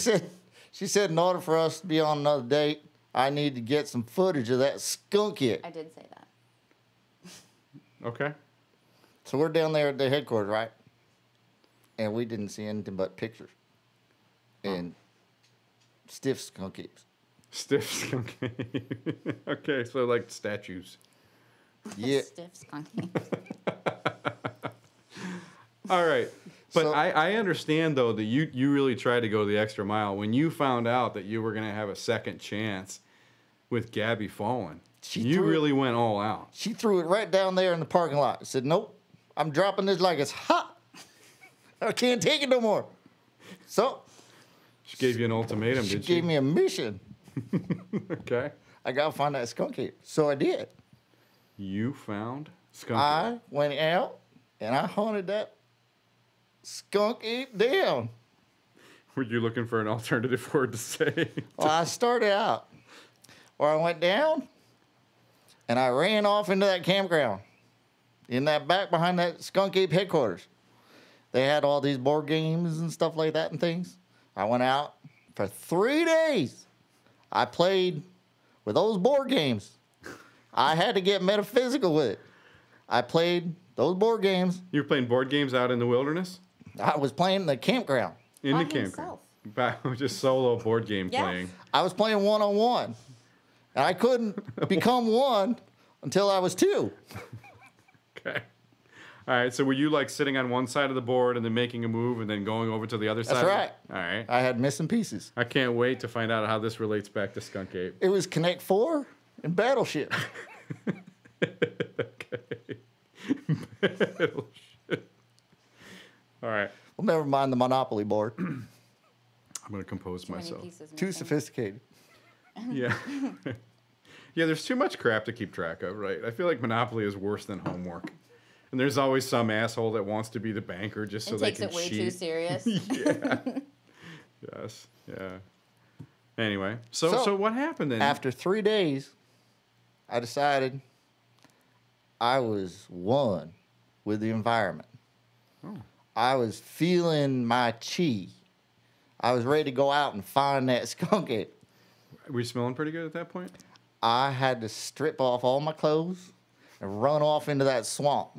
She said in order for us to be on another date, I need to get some footage of that skunk it. I did say that. Okay. So we're down there at the headquarters, right? And we didn't see anything but pictures and stiff skunk apes. Stiff skunk. Okay, so like statues. Yeah. Stiff skunky. All right. But So- I understand, though, that you really tried to go the extra mile. When you found out that you were going to have a second chance with Gabby falling, you really went all out. She threw it right down there in the parking lot. Said, nope, I'm dropping this like it's hot. I can't take it no more. So She gave you an ultimatum, she did she? gave me a mission. Okay. I got to find that skunk ape. So I did. You found skunk. I went out and I hunted that skunk ape down. Were you looking for an alternative word to say? Well, I started out where I went down and I ran off into that campground in that back behind that skunk ape headquarters. They had all these board games and stuff like that and things. I went out for 3 days. I played with those board games. I had to get metaphysical with it. I played those board games. You were playing board games out in the wilderness? I was playing in the campground. In By the campground? himself. Just solo board game Yes. playing. I was playing one-on-one. And I couldn't become one until I was 2. Okay. All right, so were you like sitting on one side of the board and then making a move and then going over to the other side? That's right. All right. I had missing pieces. I can't wait to find out how this relates back to Skunk Ape. It was Connect 4 and Battleship. Okay. All right. Well, never mind the Monopoly board. I'm going to compose Too many myself. pieces Too missing. sophisticated. Yeah. Yeah, there's too much crap to keep track of, right? I feel like Monopoly is worse than homework. And there's always some asshole that wants to be the banker just so And they takes can it way cheat. too serious. Yeah. Yes. Yeah. Anyway, so what happened then? After 3 days, I decided I was one with the environment. Oh. I was feeling my chi. I was ready to go out and find that skunk ape. Were you smelling pretty good at that point? I had to strip off all my clothes and run off into that swamp,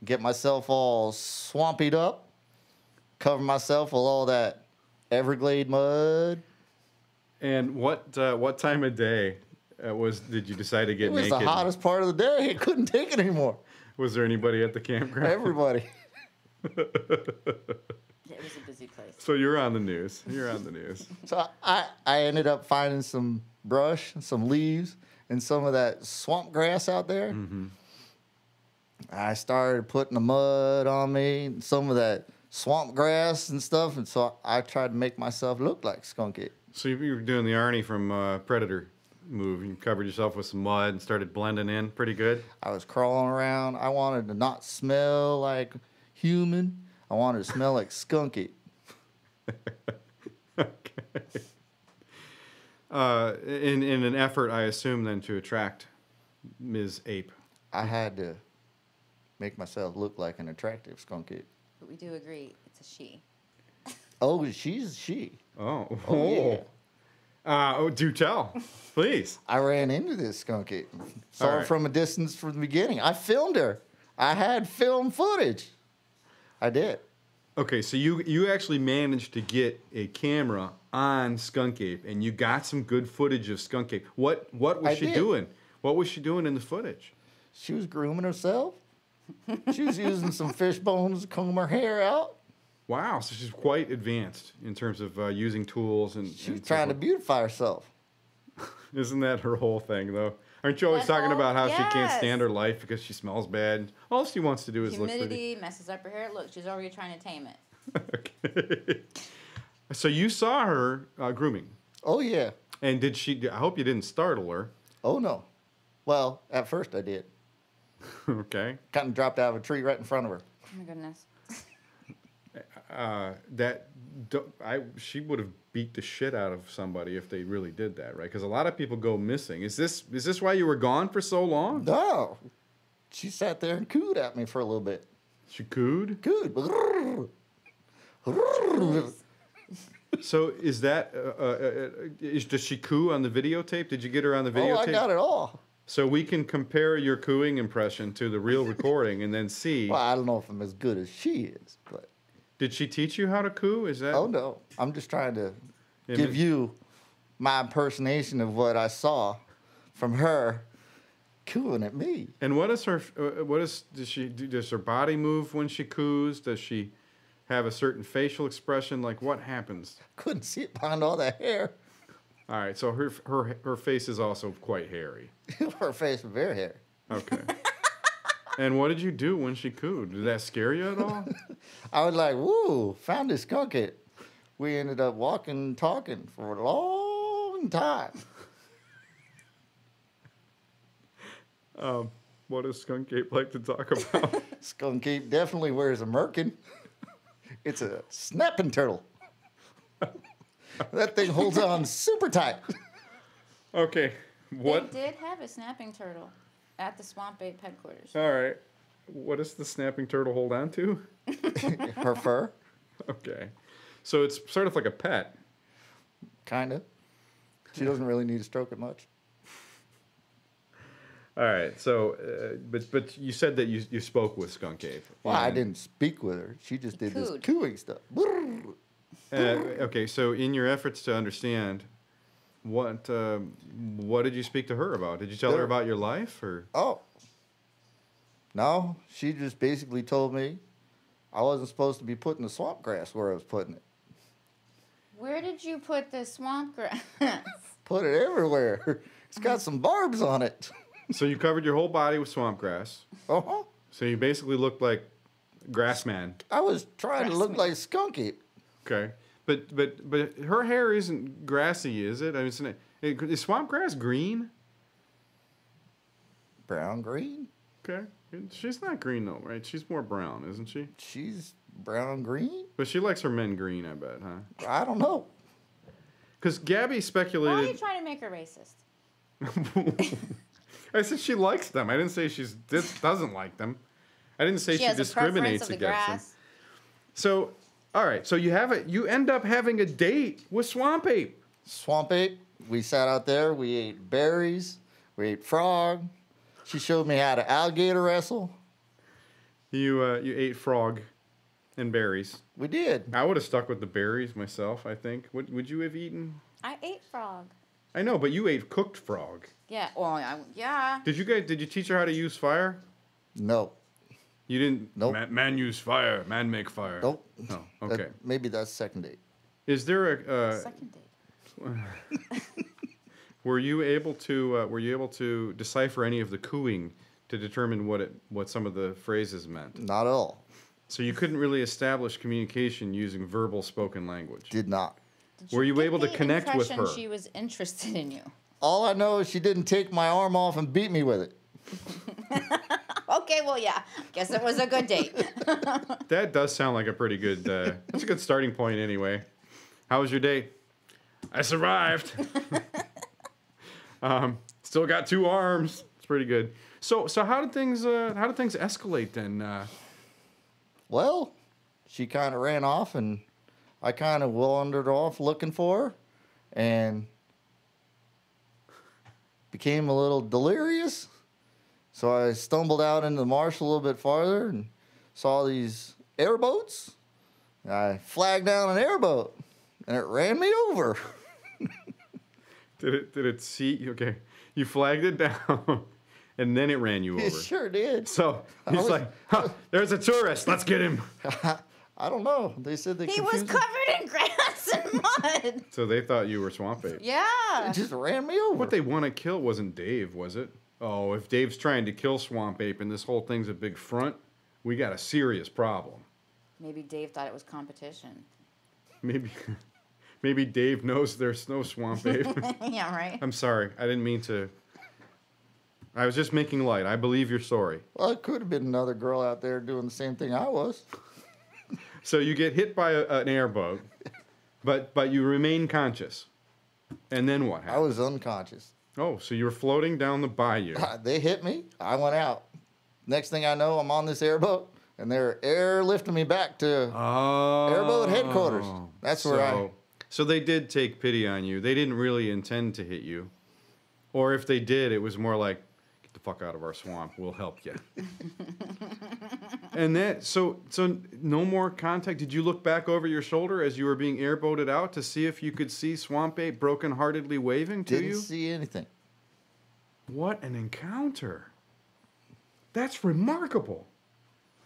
get myself all swampied up, cover myself with all that everglade mud. And what time of day did you decide to get It was naked? the hottest part of the day. I couldn't take it anymore. Was there anybody at the campground? Everybody. It was a busy place. So you're on the news. You're on the news. So I ended up finding some brush, some leaves, and some of that swamp grass out there. Mm-hmm. I started putting the mud on me, and some of that swamp grass and stuff, and so I tried to make myself look like Skunk Ape. So you were doing the Arnie from Predator move. You covered yourself with some mud and started blending in pretty good. I was crawling around. I wanted to not smell like human. I wanted to smell like Skunk Ape. Okay. In an effort, I assume, then, to attract Ms. Ape. I had to make myself look like an attractive Skunk Ape. But we do agree it's a she. Oh, she's she. Oh. Yeah. Do tell, please. I ran into this skunk ape. Saw All her right. from a distance from the beginning. I filmed her. I had film footage. I did. Okay, so you actually managed to get a camera on Skunk Ape, and you got some good footage of Skunk Ape. What was I she did. doing? What was she doing in the footage? She was grooming herself. She was using some fish bones to comb her hair out. Wow, so she's quite advanced in terms of using tools and. She was and so trying to forth. beautify herself. Isn't that her whole thing, though? Aren't you always That's talking all- about how she can't yes. stand her life because she smells bad? All she wants to do is look pretty. Humidity messes up her hair. Look, she's already trying to tame it. Okay. So you saw her grooming, Oh, yeah. and did she? I hope you didn't startle her. Oh, no. Well, at first I did. Okay. Kind of dropped out of a tree right in front of her. Oh my goodness. She would have beat the shit out of somebody if they really did that, right? Because a lot of people go missing. Is this why you were gone for so long? No. She sat there and cooed at me for a little bit. She cooed. Cooed. So is that, does she coo on the videotape? Did you get her on the videotape? Oh, I got it all. So we can compare your cooing impression to the real recording and then see. Well, I don't know if I'm as good as she is, but. Did she teach you how to coo? Is that? Oh, no. I'm just trying to Yeah, give you my impersonation of what I saw from her cooing at me. And what is her? Does she do? Does her body move when she coos? Does she have a certain facial expression? Like what happens? Couldn't see it behind all that hair. All right, so her face is also quite hairy. Her face was very hairy. Okay. And what did you do when she cooed? Did that scare you at all? I was like, woo, found this skunk ape. We ended up walking and talking for a long time. What does Skunk Ape like to talk about? Skunk ape definitely wears a merkin. It's a snapping turtle. That thing holds on super tight. Okay. What? They did have a snapping turtle at the Swamp Ape headquarters. All right. What does the snapping turtle hold on to? Her fur, Okay. So it's sort of like a pet. kind of. She doesn't really need to stroke it much. All right. So, but you said that you spoke with Skunk Ape. Well, I And- didn't speak with her. She just did this Cooed. cooing stuff. Okay, so in your efforts to understand, what did you speak to her about? Did you tell her about your life, or? Oh. No, she just basically told me I wasn't supposed to be putting the swamp grass where I was putting it. Where did you put the swamp grass? Put it everywhere. It's got some barbs on it. So you covered your whole body with swamp grass. Uh-huh. So you basically looked like grass man. I was trying to look Grass like Skunk Ape. Okay, but her hair isn't grassy, is it? I mean, is swamp grass green? Brown green? Okay, she's not green though, right? She's more brown, isn't she? She's brown green? But she likes her men green, I bet, huh? I don't know. Because Gabby Why are you speculated. trying to make her racist? I said she likes them. I didn't say she doesn't like them. I didn't say she has a preference discriminates of the against them. grass. So, all right. So you end up having a date with Swamp Ape. Swamp Ape, we sat out there. We ate berries. We ate frog. She showed me how to alligator wrestle. You ate frog and berries. We did. I would have stuck with the berries myself, I think. Would you have eaten? I ate frog. I know, but you ate cooked frog. Yeah. Well, yeah. Did you teach her how to use fire? No. You didn't. Nope. Man use fire. Man make fire. Nope. Oh, okay. Maybe that's second date. Is there a? Second date. Were you able to decipher any of the cooing to determine what some of the phrases meant? Not at all. So you couldn't really establish communication using verbal spoken language. Did not. Did Were you get able to the connect with impression her? She was interested in you. All I know is she didn't take my arm off and beat me with it. Okay, well, yeah. Guess it was a good date. That does sound like a pretty good. That's a good starting point, anyway. How was your date? I survived. Still got 2 arms. It's pretty good. So how did things escalate then? Well, she kind of ran off, and I kind of wandered off looking for her, and became a little delirious. So I stumbled out into the marsh a little bit farther and saw these airboats. And I flagged down an airboat, and it ran me over. Did it see? Okay, you flagged it down, and then it ran you over. It sure did. So he's was- like, huh, "There's a tourist. Let's get him." I don't know. They said they He was confused me. covered in grass and mud. So they thought you were Swamp Ape. Yeah. It just ran me over. What they want to kill wasn't Dave, was it? Oh, if Dave's trying to kill Swamp Ape and this whole thing's a big front, we got a serious problem. Maybe Dave thought it was competition. Maybe Dave knows there's no Swamp Ape. Yeah, right? I'm sorry. I didn't mean to. I was just making light. I believe your story. Well, it could have been another girl out there doing the same thing I was. So you get hit by an airboat, but you remain conscious. And then what I happened? was unconscious. Oh, so you were floating down the bayou. They hit me. I went out. Next thing I know, I'm on this airboat, and they're airlifting me back to Oh. airboat headquarters. That's where So they did take pity on you. They didn't really intend to hit you. Or if they did, it was more like, get the fuck out of our swamp. We'll help you. And that, so no more contact. Did you look back over your shoulder as you were being airboated out to see if you could see Swamp Ape brokenheartedly waving to you? Didn't see anything. What an encounter. That's remarkable.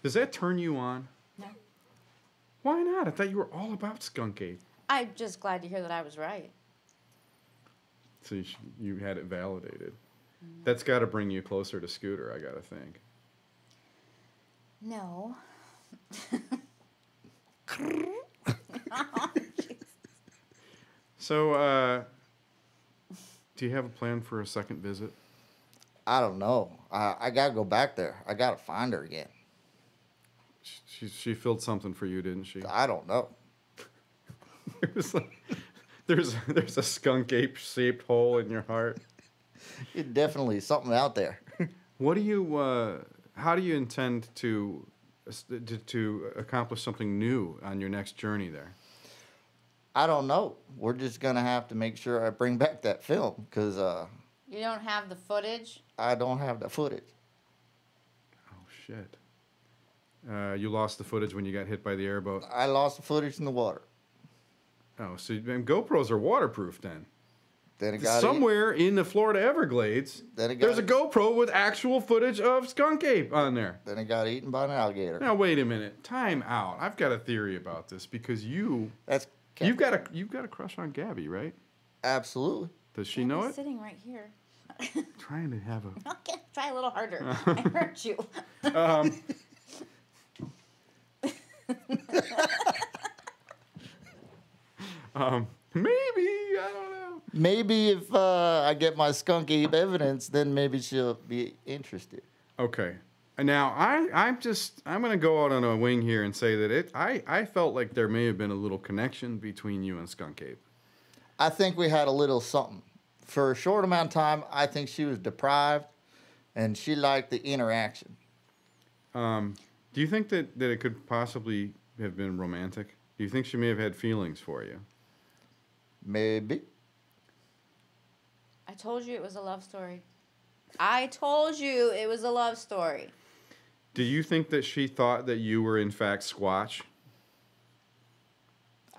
Does that turn you on? No. Why not? I thought you were all about Skunk Ape. I'm just glad to hear that I was right. So you had it validated. That's got to bring you closer to Scooter, I got to think. No. So, do you have a plan for a second visit? I don't know. I got to go back there. I got to find her again. She filled something for you, didn't she? I don't know. It was like, there's a skunk ape shaped hole in your heart. It's definitely something out there. What do you? How do you intend to accomplish something new on your next journey there? I don't know. We're just going to have to make sure I bring back that film because You don't have the footage? I don't have the footage. Oh, shit. You lost the footage when you got hit by the airboat. I lost the footage in the water. Oh, so then GoPros are waterproof then. Then it got Somewhere in the Florida Everglades, there's a GoPro with actual footage of Skunk Ape on there. Then it got eaten by an alligator. Now wait a minute, time out. I've got a theory about this because you've got a crush on Gabby, right? Absolutely. Does she know it? Sitting right here. Trying to have a. Okay, try a little harder. I hurt you. Maybe, I don't know. Maybe if I get my skunk ape evidence, then maybe she'll be interested. Okay. Now I'm gonna go out on a wing here and say that I felt like there may have been a little connection between you and Skunk Ape. I think we had a little something. For a short amount of time, I think she was deprived, and she liked the interaction. Do you think that it could possibly have been romantic? Do you think she may have had feelings for you? Maybe. I told you it was a love story. I told you it was a love story. Do you think that she thought that you were in fact Squatch?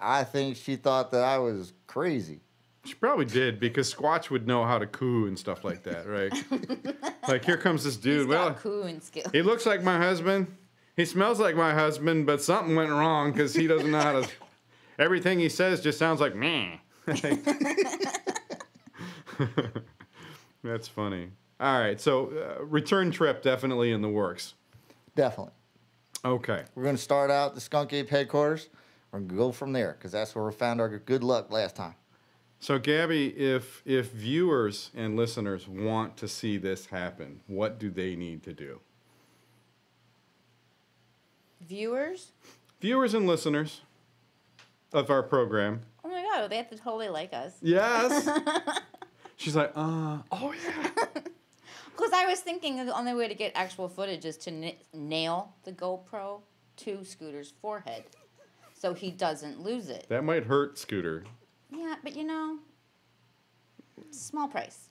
I think she thought that I was crazy. She probably did because Squatch would know how to coo and stuff like that, right? Like, here comes this dude. He's got cooing skills. He looks like my husband. He smells like my husband, but something went wrong because he doesn't know how to. Everything he says just sounds like meh. That's funny. All right, so return trip definitely in the works. Definitely. Okay. We're going to start out at the Skunk Ape headquarters. We're going to go from there because that's where we found our good luck last time. So, Gabby, if viewers and listeners want to see this happen, what do they need to do? Viewers? Viewers and listeners of our program. Oh my god, they have to totally like us. Yes. She's like, oh yeah. Because I was thinking the only way to get actual footage is to nail the GoPro to Scooter's forehead so he doesn't lose it. That might hurt Scooter. Yeah, but small price.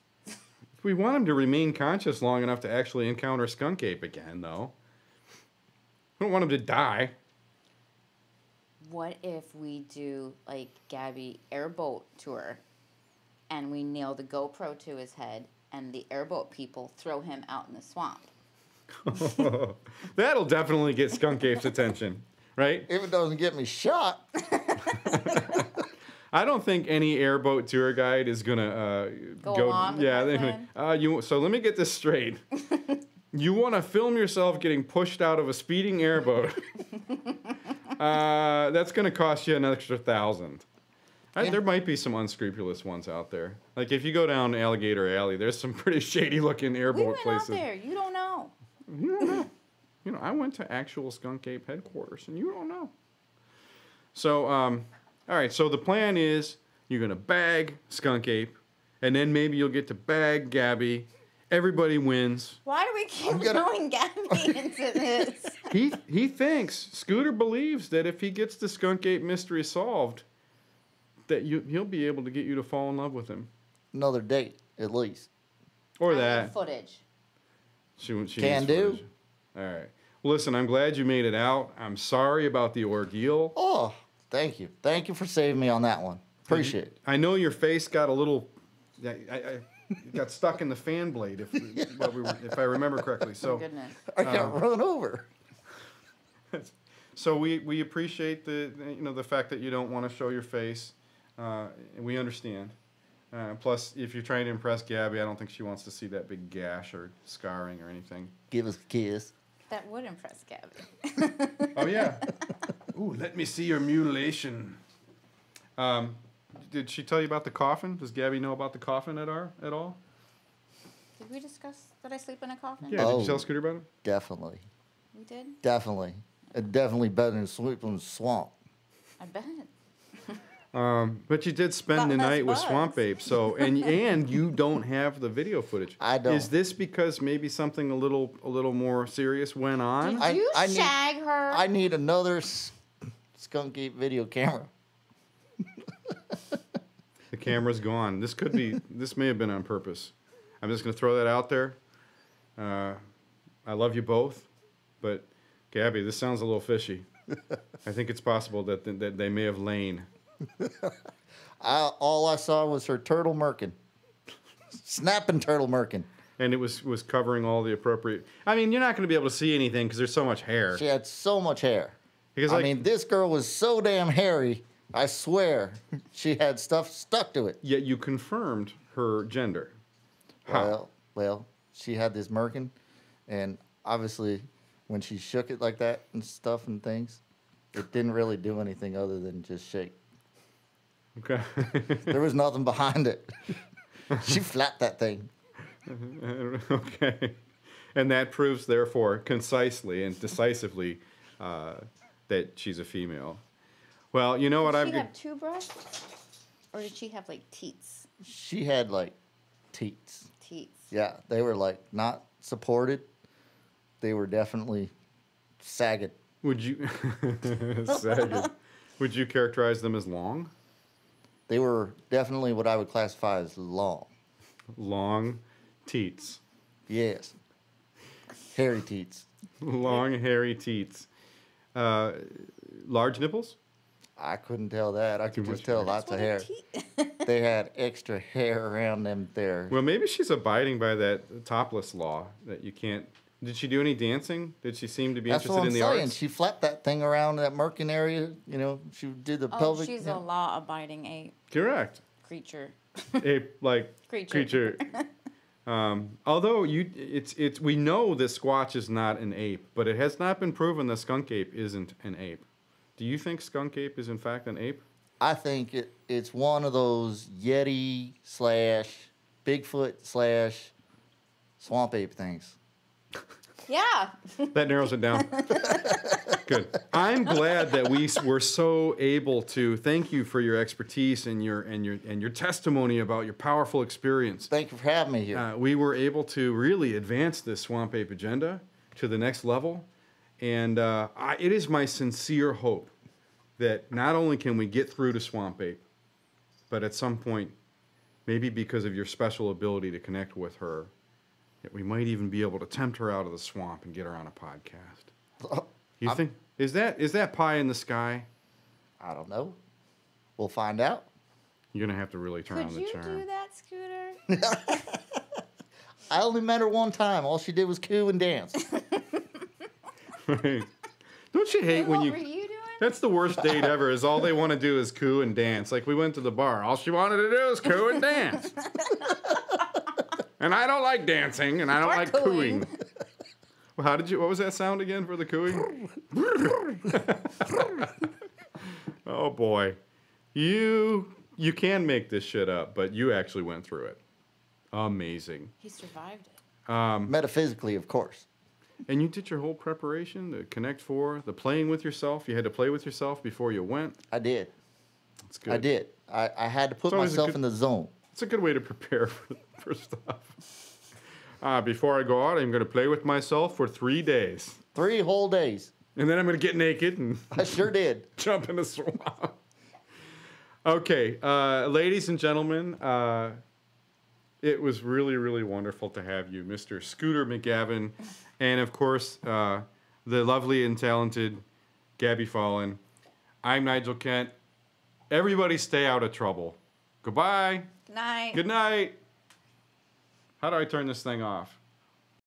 We want him to remain conscious long enough to actually encounter Skunk Ape again, though. We don't want him to die. What if we do, like, Gabby airboat tour and we nail the GoPro to his head and the airboat people throw him out in the swamp? That'll definitely get Skunk Ape's attention, right? If it doesn't get me shot. I don't think any airboat tour guide is gonna go along with that plan? So let me get this straight. You want to film yourself getting pushed out of a speeding airboat? That's gonna cost you an extra $1,000. There might be some unscrupulous ones out there. Like if you go down Alligator Alley, there's some pretty shady looking airboat places. We went out there. You don't know. You don't know. I went to actual Skunk Ape headquarters, and you don't know. So, all right. So the plan is you're gonna bag Skunk Ape, and then maybe you'll get to bag Gabby. Everybody wins. Why do we keep throwing Gabby into this? He thinks, Scooter believes that if he gets the Skunk Ape mystery solved, that he'll be able to get you to fall in love with him. Another date, at least. Or I need that. footage. She Can needs do. footage. All right. Listen, I'm glad you made it out. I'm sorry about the ordeal. Oh, thank you. Thank you for saving me on that one. Appreciate it. I know your face got a little... I got stuck in the fan blade, if I remember correctly. So, Oh, goodness. I got run over. so we appreciate the fact that you don't want to show your face. We understand. Plus, if you're trying to impress Gabby, I don't think she wants to see that big gash or scarring or anything. Give us a kiss. That would impress Gabby. Oh yeah. Ooh, let me see your mutilation. Did she tell you about the coffin? Does Gabby know about the coffin at all? Did we discuss that I sleep in a coffin? Yeah. Did Oh. you tell Scooter about it? Definitely. We did? Definitely. It's definitely better than sleeping in the swamp. I bet. But you did spend Got the less night with buzz. Swamp Ape, so and you don't have the video footage. I don't. Is this because maybe something a little more serious went on? Did you I need- shag her? I need another Skunk Ape video camera. The camera's gone. This may have been on purpose. I'm just gonna throw that out there. I love you both, but Gabby, this sounds a little fishy. I think it's possible that they may have lain. All I saw was her turtle merkin. Snapping turtle merkin. And it was covering all the appropriate. I mean, you're not going to be able to see anything because there's so much hair. She had so much hair. Because I mean, this girl was so damn hairy, I swear. She had stuff stuck to it. Yet you confirmed her gender. How? Well, she had this merkin, and obviously, when she shook it like that and stuff and things, it didn't really do anything other than just shake. Okay. There was nothing behind it. She flapped that thing. Okay. And that proves, therefore, concisely and decisively that she's a female. Well, you know what Did she have 2 breasts? Or did she have, like, teats? She had like teats. Teats. Yeah, they were like not supported. They were definitely sagging. Would you sagging. Would you characterize them as long? They were definitely what I would classify as long. Long teats. Yes. Hairy teats. Long, hairy teats. Large nipples? I couldn't tell that. I could Too just much tell hair. lots of What hair. a teat. They had extra hair around them there. Well, maybe she's abiding by that topless law that you can't. Did she do any dancing? Did she seem to be That's interested what I'm in the saying. arts? She flapped that thing around that merkin area. You know, she did the Oh, pelvic. she's yeah. a law-abiding ape Correct. creature. Ape like Creature. Although we know this Squatch is not an ape, but it has not been proven that Skunk Ape isn't an ape. Do you think Skunk Ape is in fact an ape? I think it's one of those Yeti / Bigfoot / Swamp Ape things. Yeah. That narrows it down. Good. I'm glad that we were so able to thank you for your expertise and your testimony about your powerful experience. Thank you for having me here. We were able to really advance this Swamp Ape agenda to the next level. And it is my sincere hope that not only can we get through to Swamp Ape, but at some point, maybe because of your special ability to connect with her, that we might even be able to tempt her out of the swamp and get her on a podcast. You think is that pie in the sky? I don't know. We'll find out. You're gonna have to really turn Could on the you charm. do that, Scooter? I only met her one time. All she did was coo and dance. Right. Don't you hate when what you? were you doing? That's the worst date ever. Is all they want to do is coo and dance. Like we went to the bar. All she wanted to do is coo and dance. And I don't like dancing, and I don't Or like cooing. Well, what was that sound again for the cooing? Oh boy. You can make this shit up, but you actually went through it. Amazing. He survived it. Metaphysically, of course. And you did your whole preparation, the Connect 4, the playing with yourself. You had to play with yourself before you went. I did. That's good. I did. I had to put It's always a myself good- in the zone. It's a good way to prepare for stuff. Before I go out, I'm going to play with myself for 3 days. 3 whole days. And then I'm going to get naked and I sure did. jump in the swamp. Okay, ladies and gentlemen, it was really, really wonderful to have you, Mr. Scooter McGavin, and of course, the lovely and talented Gabby Fallon. I'm Nigel Kent. Everybody stay out of trouble. Goodbye. Good night. Good night. How do I turn this thing off?